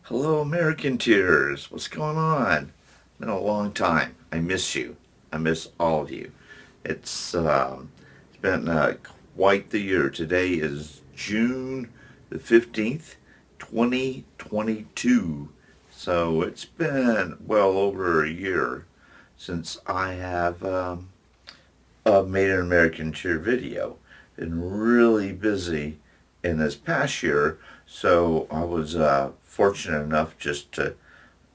Hello, Americanteers. What's going on? Been a long time. I miss you. I miss all of you. It's been quite the year. Today is June the 15th, 2022. So it's been well over a year since I have made an American Cheer video. Been really busy in this past year, so I was fortunate enough just to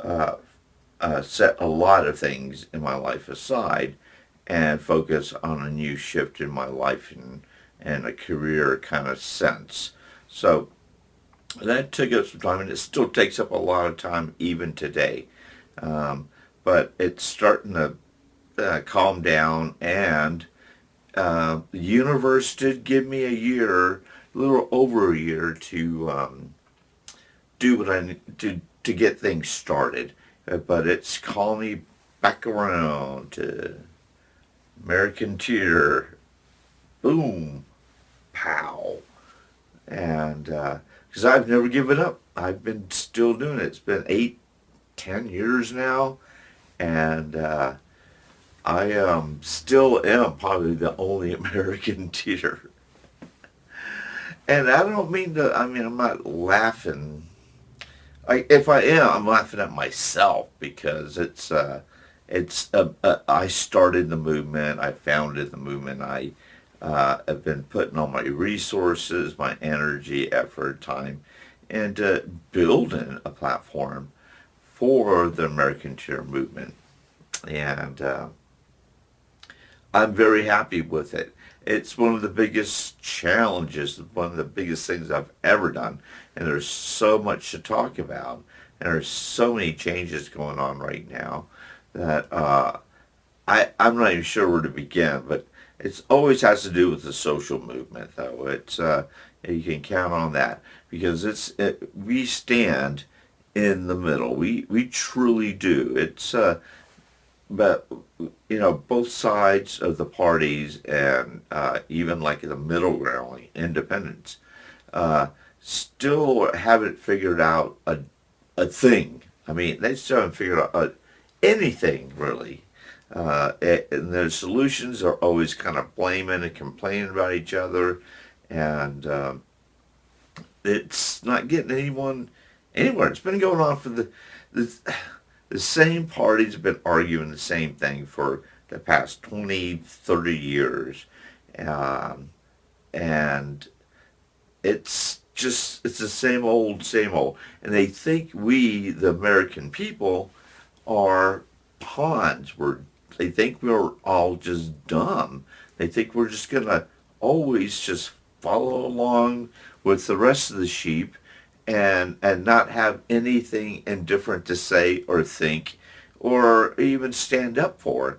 uh, set a lot of things in my life aside and focus on a new shift in my life and a career kind of sense. So that took up some time, and it still takes up a lot of time even today. Um, but it's starting to calm down, and the universe did give me a little over a year to do what I need to get things started. But it's calling me back around to Americanteer, boom, pow, and because I've never given up, I've been still doing it. It's been 8, 10 years now, and I still am probably the only Americanteer. And I don't mean to. I mean, I'm not laughing. If I am, I'm laughing at myself because I started the movement. I founded the movement. I have been putting all my resources, my energy, effort, time into building a platform for the American Cheer movement, and I'm very happy with it. It's one of the biggest challenges, one of the biggest things I've ever done. And there's so much to talk about. And there's so many changes going on right now that I'm not even sure where to begin. But it always has to do with the social movement, though. You can count on that because we stand in the middle. We truly do. But both sides of the parties and even like the middle ground, like independents, uh, still haven't figured out a thing. I mean, they still haven't figured out anything really. And their solutions are always kind of blaming and complaining about each other, and it's not getting anyone anywhere. It's been going on for the the same parties have been arguing the same thing for the past 20, 30 years. Um, and it's the same old. And they think we, the American people, are pawns. They think we're all just dumb. They think we're just going to always just follow along with the rest of the sheep and not have anything indifferent to say or think or even stand up for.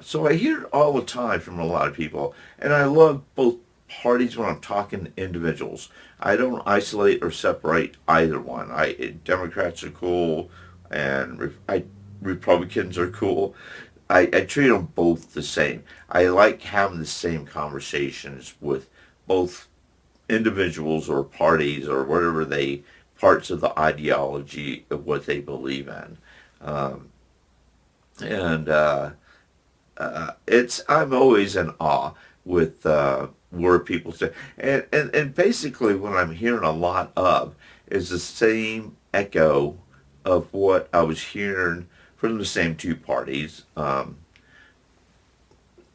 So I hear it all the time from a lot of people, and I love both parties when I'm talking to individuals. I don't isolate or separate either one. Democrats are cool, and Republicans are cool. I treat them both the same. I like having the same conversations with both individuals or parties or whatever they parts of the ideology of what they believe in. Um, and it's I'm always in awe with where people say, and basically what I'm hearing a lot of is the same echo of what I was hearing from the same two parties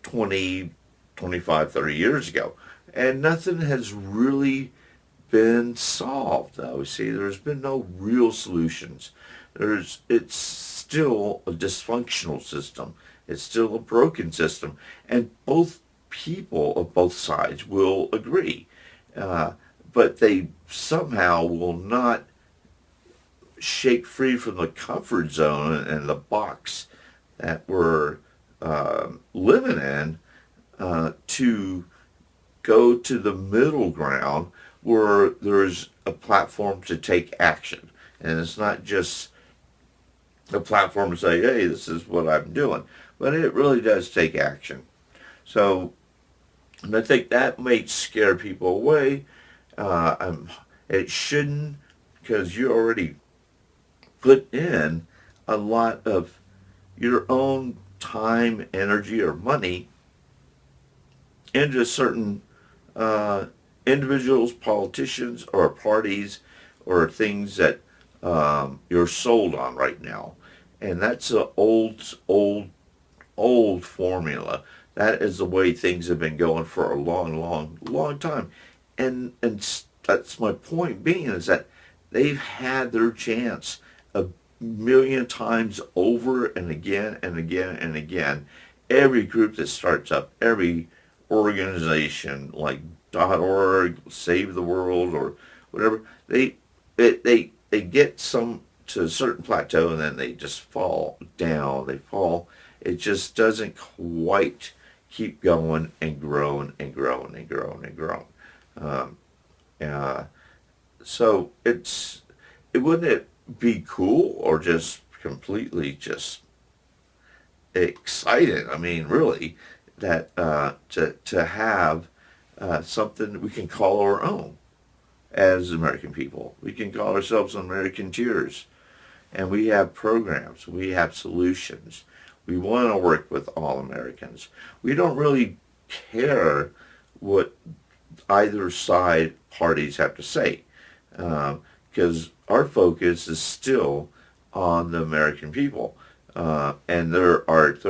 20, 25, 30 years ago. And nothing has really been solved, though. See, there's been no real solutions. It's still a dysfunctional system. It's still a broken system, and both people of both sides will agree, uh, but they somehow will not shake free from the comfort zone and the box that we're living in to go to the middle ground where there's a platform to take action. And it's not just a platform to say, hey, this is what I'm doing. But it really does take action. So, and I think that might scare people away. It shouldn't, because you already put in a lot of your own time, energy, or money into certain uh, individuals, politicians, or parties, or things that you're sold on right now. And that's an old formula. That is the way things have been going for a long time. And that's my point being is that they've had their chance a million times over and again and again and again. Every group that starts up, every organization like .org, Save the World, or whatever, they get some to a certain plateau and then they just fall down. They fall. It just doesn't quite keep going and growing and growing and growing and growing. Um, uh, so it wouldn't it be cool or just completely just exciting? I mean, really, that to have something we can call our own as American people. We can call ourselves Americanteers, and we have programs. We have solutions. We want to work with all Americans. We don't really care what either side parties have to say, because our focus is still on the American people. And their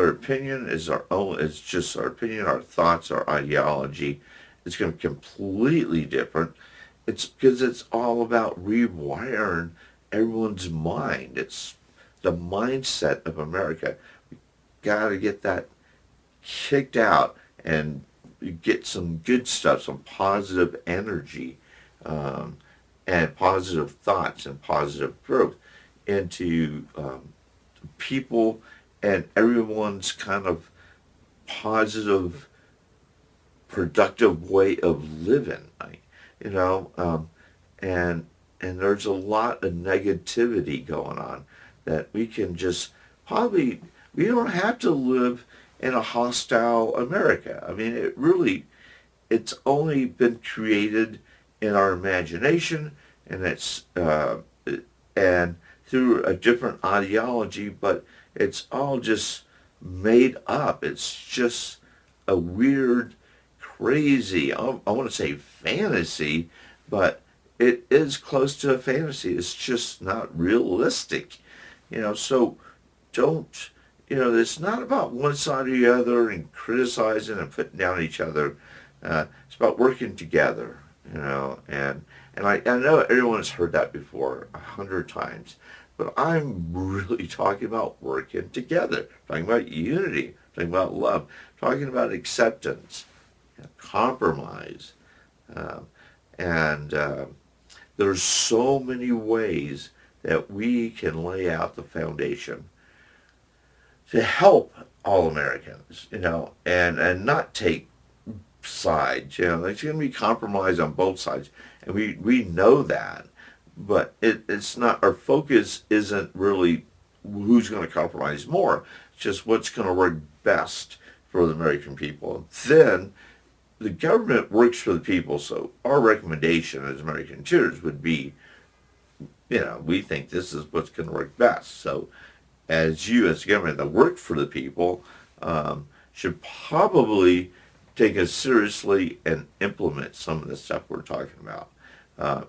opinion is our own. It's just our opinion, our thoughts, our ideology. It's going to be completely different. It's because it's all about rewiring everyone's mind. It's the mindset of America. We got to get that kicked out and get some good stuff, some positive energy, um, and positive thoughts and positive growth into people and everyone's kind of positive, productive way of living. You know, and and there's a lot of negativity going on that we can just probably we don't have to live in a hostile America. I mean, it's only been created in our imagination, and it's and through a different ideology, but it's all just made up. It's just a weird, crazy, I want to say fantasy, but it is close to a fantasy. It's just not realistic, so don't, it's not about one side or the other and criticizing and putting down each other. It's about working together, and I know everyone has heard that before 100 times, but I'm really talking about working together, talking about unity, talking about love, talking about acceptance, compromise, um, and there's so many ways that we can lay out the foundation to help all Americans, and not take sides. There's going to be compromise on both sides, and we know that, but it's not, our focus isn't really who's going to compromise more. It's just what's going to work best for the American people. Then the government works for the people, so our recommendation as Americanteers would be, we think this is what's going to work best. So as you, as government that work for the people, should probably take us seriously and implement some of the stuff we're talking about.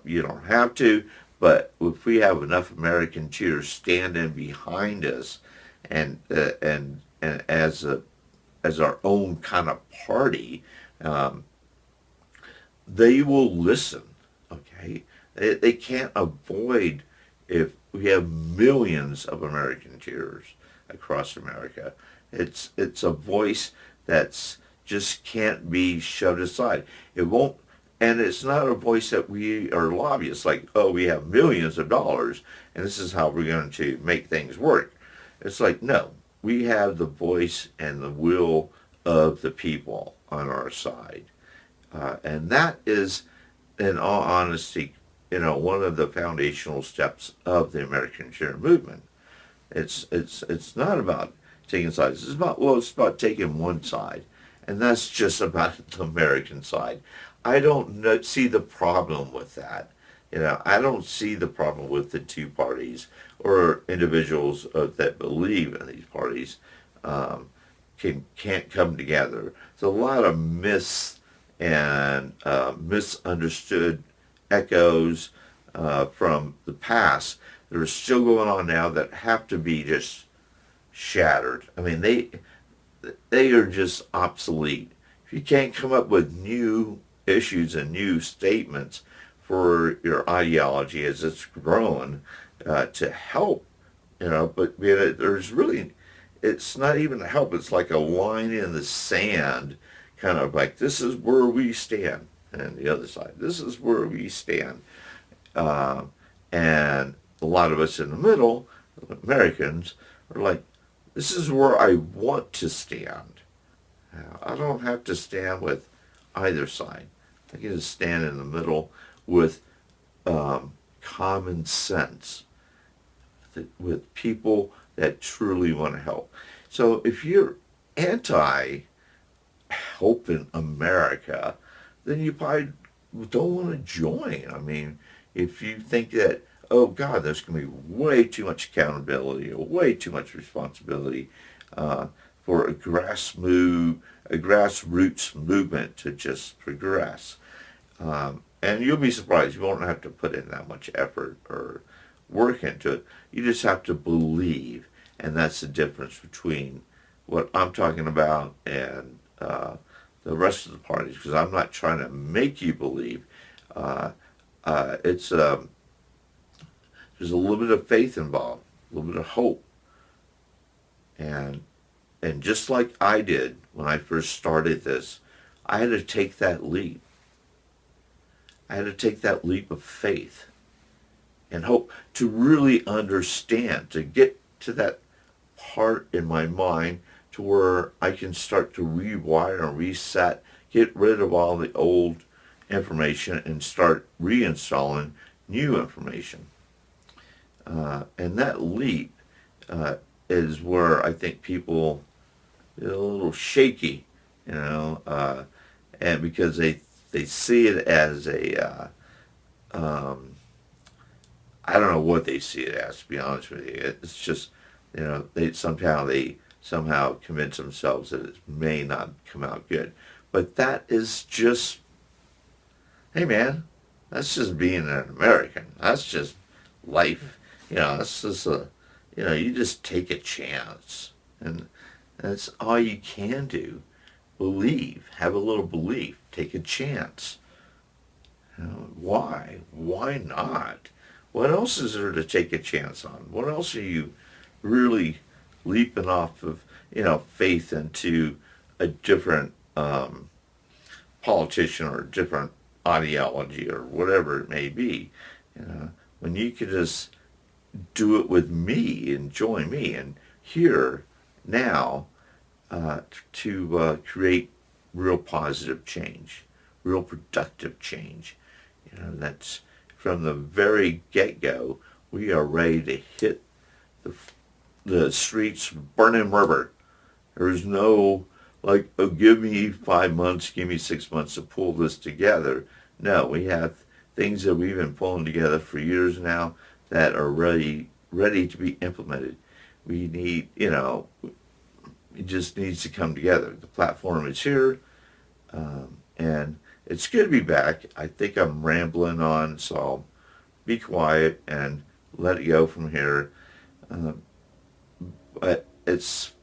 You don't have to, but if we have enough Americanteers standing behind us and as our own kind of party, um, they will listen. Okay, they can't avoid if we have millions of Americanteers across America. It's a voice that's just can't be shoved aside. It won't, and it's not a voice that we are lobbyists like, oh, we have millions of dollars and this is how we're going to make things work. It's like, no, we have the voice and the will of the people on our side. And that is, in all honesty, one of the foundational steps of the Americanteer movement. It's not about taking sides. It's about taking one side, and that's just about the American side. I don't see the problem with that. I don't see the problem with the two parties or individuals that believe in these parties can't come together. There's a lot of myths and misunderstood echoes from the past that are still going on now that have to be just shattered. I mean, they are just obsolete. If you can't come up with new issues and new statements for your ideology as it's grown to help, but there's really, it's not even a help. It's like a line in the sand, kind of like, this is where we stand. And the other side, this is where we stand. Uh, and a lot of us in the middle, Americans, are like, this is where I want to stand. I don't have to stand with either side. I can just stand in the middle with common sense, with people that truly want to help. So if you're anti-hope in America, then you probably don't want to join. I mean, if you think that, oh God, there's going to be way too much accountability or way too much responsibility uh, for a grassroots movement to just progress. And you'll be surprised. You won't have to put in that much effort or work into it. You just have to believe. And that's the difference between what I'm talking about and the rest of the parties, because I'm not trying to make you believe. It's There's a little bit of faith involved, a little bit of hope. And just like I did when I first started this, I had to take that leap. I had to take that leap of faith and hope to really understand, to get to that part in my mind to where I can start to rewire and reset, get rid of all the old information and start reinstalling new information. And that leap is where I think people get a little shaky, and because they see it as I don't know what they see it as, to be honest with you. It's just, they somehow convince themselves that it may not come out good. But that is just, hey man, that's just being an American. That's just life. That's just you just take a chance. And that's all you can do. Believe. Have a little belief. Take a chance. Why? Why not? What else is there to take a chance on? What else are you really leaping off of, faith into a different politician or a different ideology or whatever it may be? When you could just do it with me and join me and here now to create real positive change, real productive change. That's from the very get-go, we are ready to hit the streets burning rubber. There's no, like, oh, give me 5 months, give me 6 months to pull this together. No, we have things that we've been pulling together for years now that are ready to be implemented. We need, it just needs to come together. The platform is here, and it's good to be back. I think I'm rambling on, so I'll be quiet and let it go from here. But it's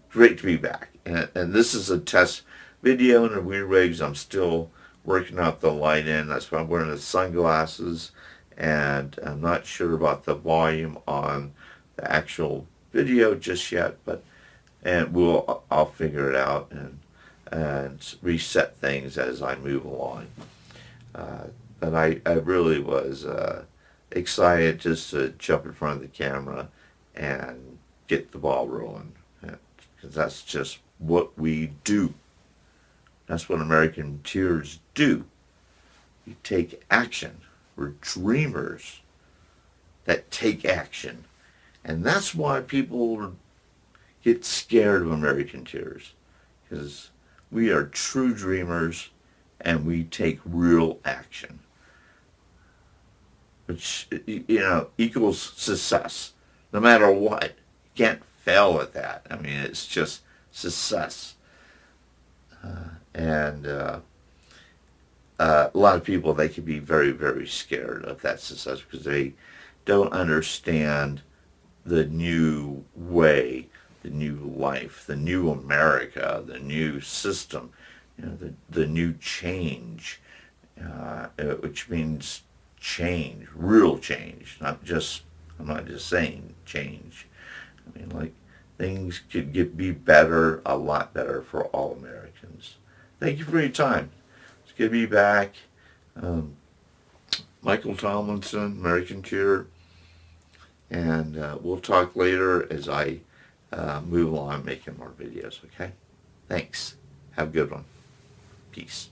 great to be back. And this is a test video in a weird way because I'm still working out the light in. That's why I'm wearing the sunglasses. And I'm not sure about the volume on the actual video just yet. I'll figure it out and reset things as I move along. But I really was excited just to jump in front of the camera and get the ball rolling. Because that's just what we do. That's what Americanteers do. We take action. We're dreamers that take action. And that's why people get scared of Americanteers. Because we are true dreamers and we take real action. which, equals success, no matter what. You can't fail at that. I mean, it's just success. And a lot of people, they can be very, very scared of that success because they don't understand the new way, the new life, the new America, the new system, the new change, which means change, real change, I'm not just saying change. I mean, like, things could be better, a lot better for all Americans. Thank you for your time. It's good to be back. Michael Tomlinson, Americanteer, and we'll talk later as I move along making more videos, okay? Thanks. Have a good one. Peace.